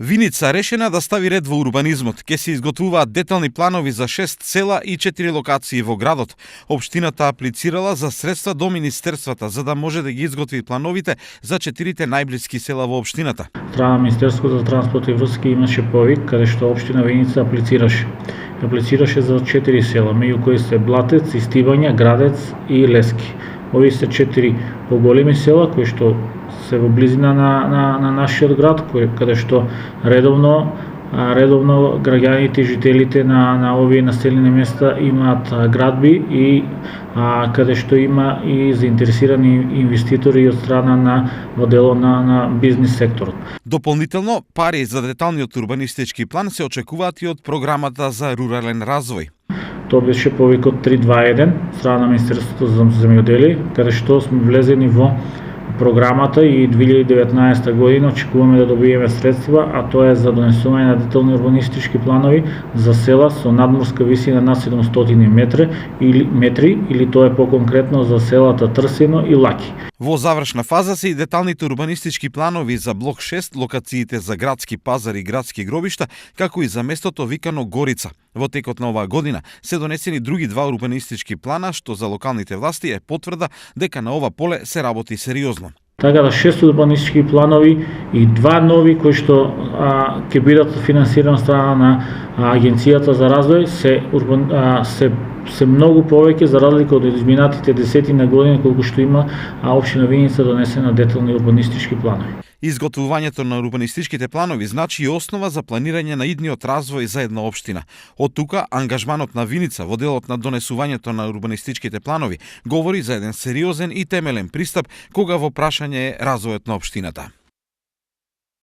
Виница решена да стави ред во урбанизмот. Ке се изготвуваат детални планови за 6 села и 4 локации во градот. Општината аплицирала за средства до министерствата за да може да ги изготви плановите за 4 најблиски села во општината. Страна Министерството за транспорт и врски имаше повик каде што општина Виница аплицираше. Аплицираше за 4 села, меѓу кои се Блатец, Истивања, Градец и Лески. Овие се 4 поголеми села кои што се во близина на нашиот град, каде што редовно граѓаните и жителите на овие населени места имаат градби и каде што има и заинтересирани инвеститори од страна на во дело на бизнис секторот. Дополнително, пари за деталниот урбанистички план се очекуваат и од програмата за рурален развој. Тоа беше повикот 321 страна на Министерството за земјоделие, каде што сме влезени во програмата и 2019 година очекуваме да добиеме средства, а тоа е за донесување на детални урбанистички планови за села со надморска висина над 700 метри или тоа е поконкретно за селата Трсино и Лаки. Во завршна фаза се и деталните урбанистички планови за блок 6, локациите за градски пазар и градски гробишта, како и за местото викано Горица. Во текот на оваа година се донесени други два урбанистички плана, што за локалните власти е потврда дека на ова поле се работи сериозно. Така да 6 урбанистички планови и 2 нови кои што ќе бидат финансирани од страна на Агенцијата за развој се многу повеќе за разлика од изминатите десетина години колку што има општина Виница донесена детални урбанистички планови. Изготвувањето на урбанистичките планови значи и основа за планирање на идниот развој за една општина. Од тука, ангажманот на Виница во делот на донесувањето на урбанистичките планови говори за еден сериозен и темелен пристап кога во прашање е развојот на општината.